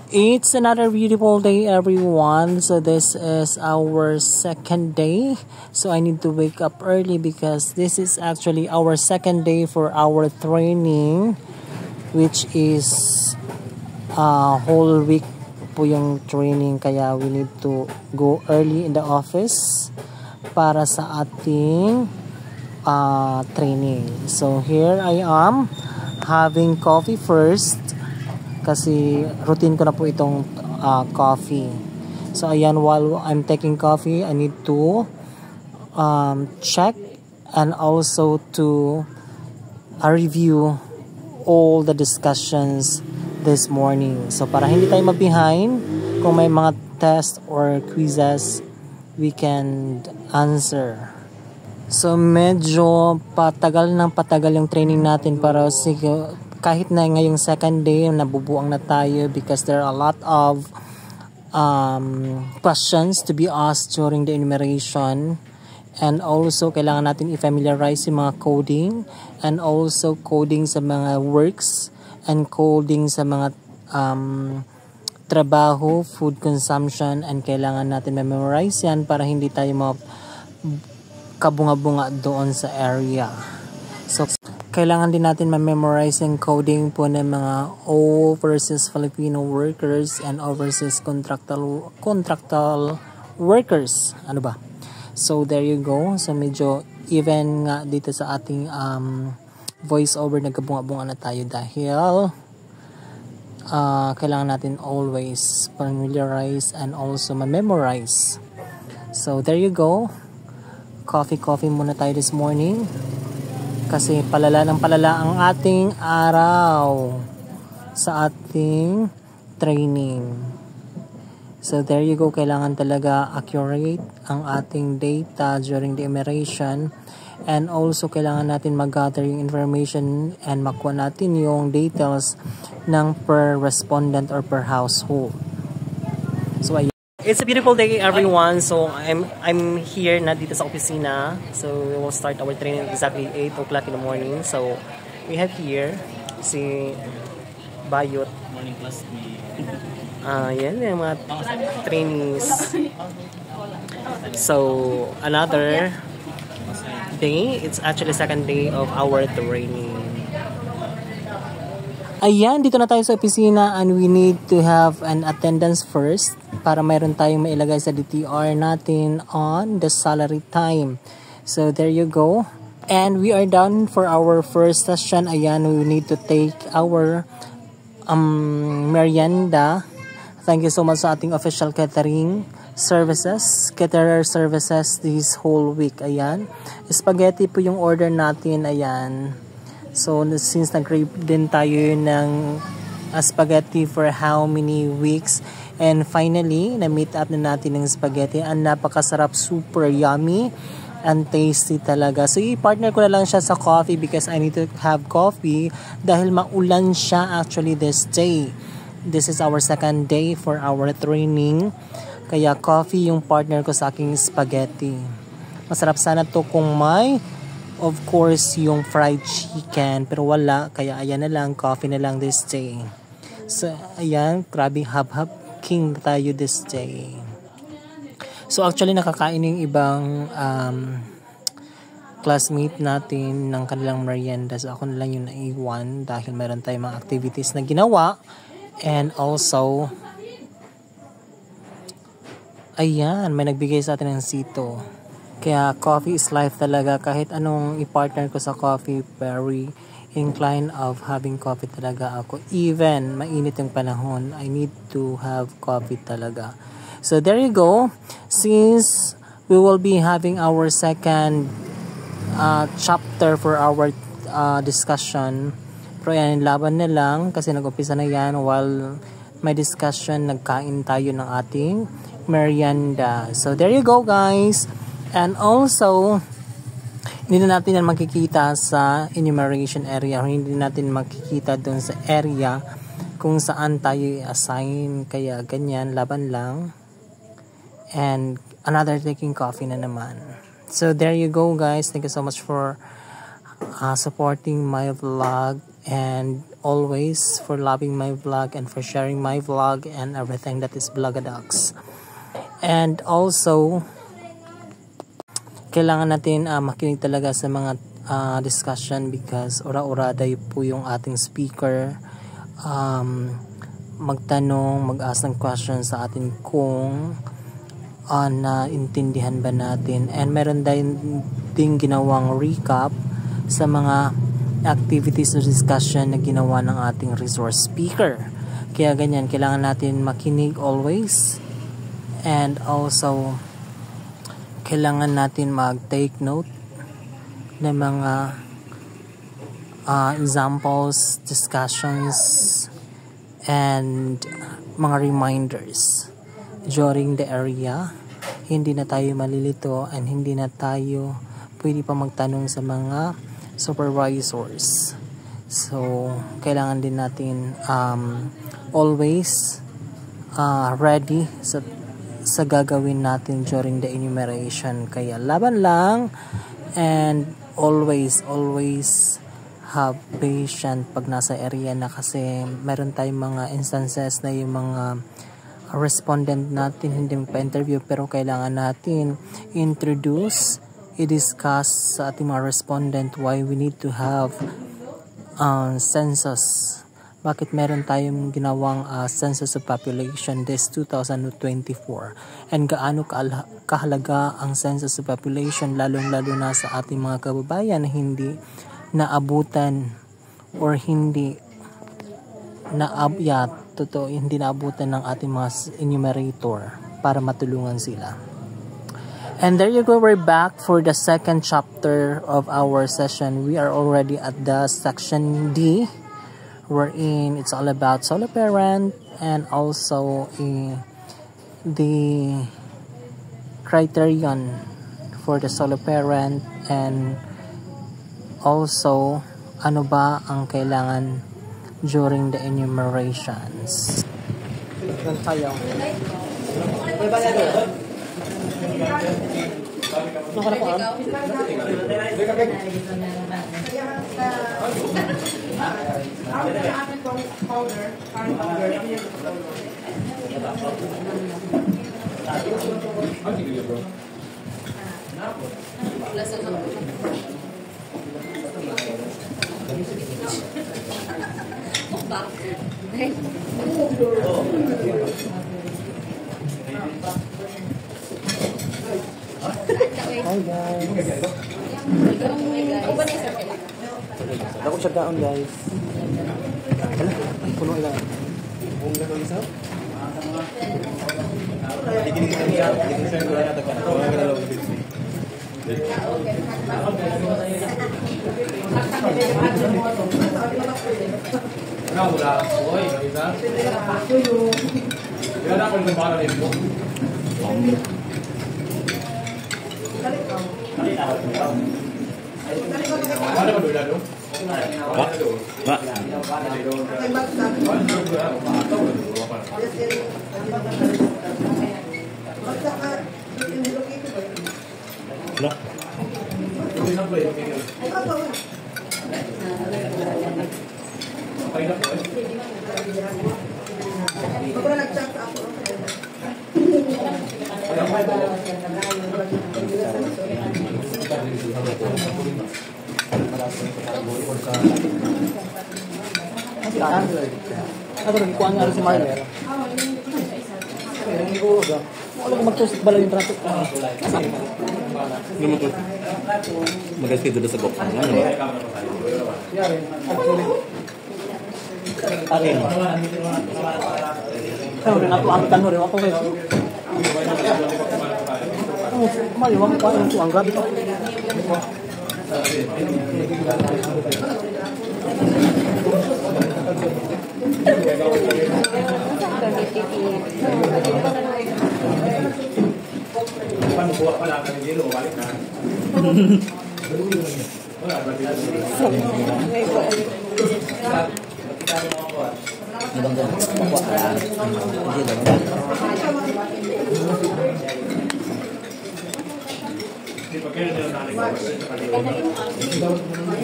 It's another beautiful day, everyone. So this is our second day. So I need to wake up early because this is actually our second day for our training, which is a whole week po yung training. Kaya we need to go early in the office para sa ating training. So here I am having coffee first. Kasi routine ko na po itong coffee. So ayan, while I'm taking coffee, I need to check and also to review all the discussions this morning. So para hindi tayo ma-behind, kung may mga test or quizzes, we can answer. So medyo patagal yung training natin para kahit na ngayong second day, nabubuang na tayo because there are a lot of questions to be asked during the enumeration. And also, kailangan natin i-familiarize yung mga coding and also coding sa mga works and coding sa mga trabaho, food consumption, and kailangan natin memorize yan para hindi tayo kabunga-bunga doon sa area. So, kailangan din natin ma-memorize yung coding po ng mga overseas Filipino workers and overseas contractual workers. Ano ba? So, there you go. So, medyo even nga dito sa ating voiceover, nagkabunga-bunga na tayo dahil kailangan natin always familiarize and also ma-memorize. So, there you go. Coffee muna tayo this morning. Kasi palala ang ating araw sa ating training. So there you go, kailangan talaga accurate ang ating data during the enumeration. And also kailangan natin mag-gather yung information and makuha natin yung details ng per respondent or per household. So it's a beautiful day, everyone. So I'm here na dito sa opisina. So we will start our training exactly 8 o'clock in the morning. So we have here si Bayot. Morning class. Yan yung mga trainees. So another day. It's actually second day of our training. Ayan, dito na tayo sa opisina and we need to have an attendance first para mayroon tayong mailagay sa DTR natin on the salary time. So there you go. And we are done for our first session. Ayan, we need to take our merienda. Thank you so much sa ating official caterer services this whole week. Ayan. Spaghetti po yung order natin. Ayan. So, since nag-crave din tayo ng spaghetti for how many weeks. And finally, na-meet up na natin ng spaghetti. Ang napakasarap, super yummy and tasty talaga. So, i-partner ko na lang siya sa coffee because I need to have coffee dahil maulan siya actually this day. This is our second day for our training. Kaya coffee yung partner ko sa aking spaghetti. Masarap sana to kung may of course, yung fried chicken. Pero wala. Kaya ayan na lang. Coffee na lang this day. So, ayan. Grabe hab-hab king tayo this day. So, actually, nakakain yung ibang classmate natin ng kanilang merienda. So, ako na lang yung naiwan dahil meron tayong mga activities na ginawa. And also, ayan. May nagbigay sa atin ng sito. Kaya coffee is life talaga. Kahit anong i-partner ko sa coffee, very inclined of having coffee talaga ako. Even mainit yung panahon, I need to have coffee talaga. So there you go. Since we will be having our second chapter for our discussion, pero yan, laban na lang kasi nag-umpisa na yan while may discussion, nagkain tayo ng ating merienda. So there you go, guys. And also, hindi na natin yan makikita sa enumeration area. Hindi natin makikita doon sa area kung saan tayo i-assign. Kaya ganyan, laban lang. And another taking coffee na naman. So there you go, guys. Thank you so much for supporting my vlog. and always for loving my vlog and for sharing my vlog and everything that is Vlogadox. And also, kailangan natin makinig talaga sa mga discussion because ora-orada po yung ating speaker. Magtanong, mag-ask ng questions sa atin kung naintindihan ba natin. And meron din ginawang recap sa mga activities or discussion na ginawa ng ating resource speaker. Kaya ganyan, kailangan natin makinig always. And also, kailangan natin mag-take note ng mga examples, discussions, and mga reminders during the area. Hindi na tayo malilito and hindi na tayo pwede pa magtanong sa mga supervisors. So, kailangan din natin always ready sa gagawin natin during the enumeration. Kaya laban lang and always have patience pag nasa area na kasi meron tayong mga instances na yung mga respondent natin hindi magpa-interview pero kailangan natin introduce, i-discuss sa ating mga respondent why we need to have census. Bakit meron tayong ginawang census of population this 2024 and gaano kahalaga ang census of population lalong-lalo na sa ating mga kababayan na hindi naabutan or hindi naabutan ng ating mga enumerator para matulungan sila. And there you go, we're back for the second chapter of our session. We are already at the section D, wherein it's all about solo parent and also the criterion for the solo parent and also ano ba ang kailangan during the enumerations. Hi guys. Ako siya gaon guys. Puno ila. Kung gano'n isa? Dikinig ka niya. Dikinig ka niya. Ako rin kuha nga rin si Marler. Hindi ko uga. Wala ko magtusik bala yung traffic. Ano mo to? Magas kayo doon sa box. Ano? Yari. Arin. Ano rin ako ang tanong rin. Ako kayo. Maliwag ko ang ito. Ang grabe ko. Buwa pala ka ng yelo, balik na.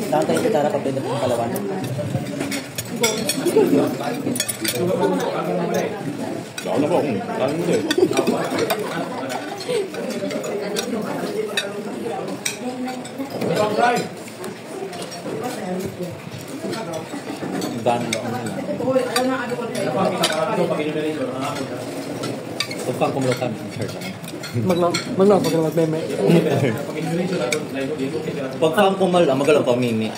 Saan tayo kitara pag doon ng Palawan? Ako na po. Saan mo eh. Gano'n lang nila. Tupang kumulokan. Maglaw pag magbeme. Pag pang kumal, magalang pa mimi.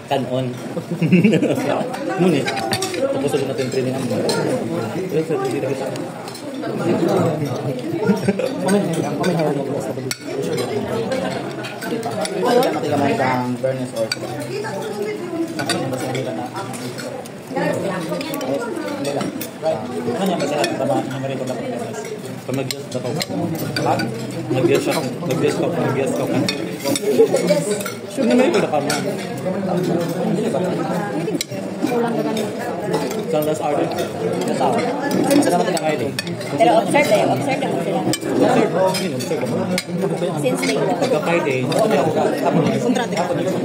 Kanon. Ngunit, tapos ulit natin training ang mga. Kami harap mo sa balik. Ano? Matiga man kang Bernice or Ano ba sa trabaho ng marito na Bernice? Pag mag-guest na ako. Mag-guest ako. Mag-guest ako. Sure na may ito na kama. Saan last hour din? Last hour. Saan naman tinakay din? Pero observe lang sila. Observe mo. Since day one. Pagka-Friday, kontrate ka po nito.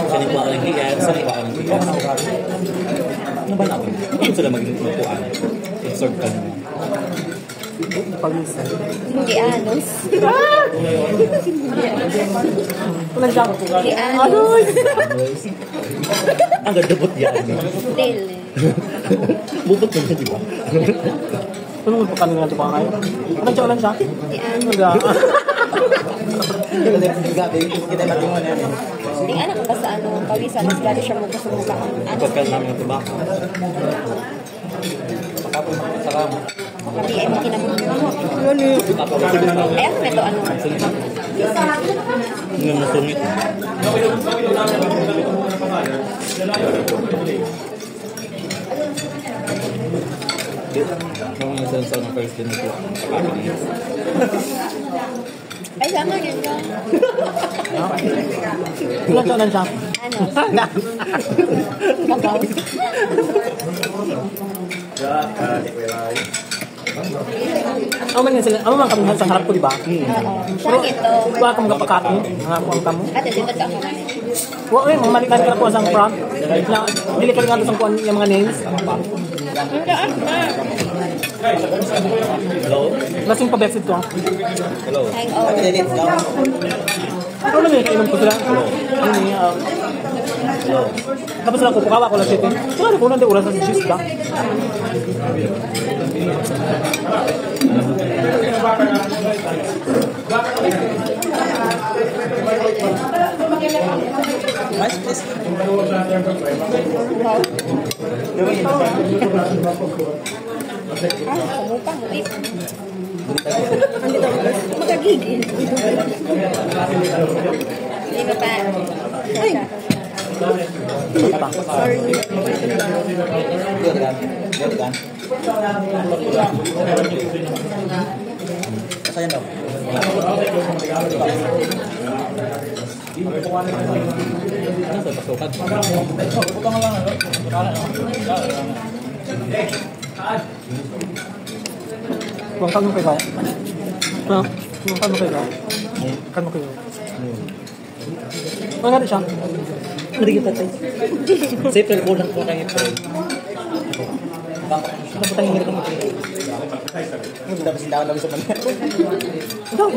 Saan ikuha ka ng hiyan? Saan ikuha ka ng hiyan? Ano ba natin? Ano sila maging upuan? Observe ka naman. Pag-isa. Hindi anos. Walang siya. Hindi anos. Ang gandabot yan. Dil. Bubot naman, di ba? Tulungan pa kami nga ito ba kayo? Walang siya. Hindi anos. kita matingon yan. Hindi anak ko sa ano. Pawisan. Mas gari siya mo kasumuka. Pagka namin ang tubak. Saka, Hindi ay makinamot. sige na. Ay ako neto ano. Ngayon nasungit. Nung yung sensor ng first din ito. Ay sama din ka. Walang siya. Ano? Babaw. Ako man sila. Ako man kami sa harap ko, di ba? Oo. Siya ito. Wala kang kapakain. Ang ako ang kamo. Ate, dito ka ka man. Wala eh, mamalikan ka na po sa prank. Dili ka rin nga sa kuan yung mga names. Hello? Lasing pa Bexit to. Hello? Hangover. Delete lang. Ano na kainom ko sila? Ano niya? Hello? Tapos lang kukukawa ko lang siya. Ano ko nang oras sa sis ka? Mas, please. Sumuka mo eh. Magagigil. Hindi ba pa? Ay! Sorry. Good gan. Kasayan daw. Ano sa pasukan? Kung kano kayo? Ha? Kung kano kayo? Kano kayo? Ano nga siya? Hindi kita tayo. Siyempre, kulang ko kayo ito. Ano ba tayo hirap mo? Tapos hindi ako namin sa mga. Ano?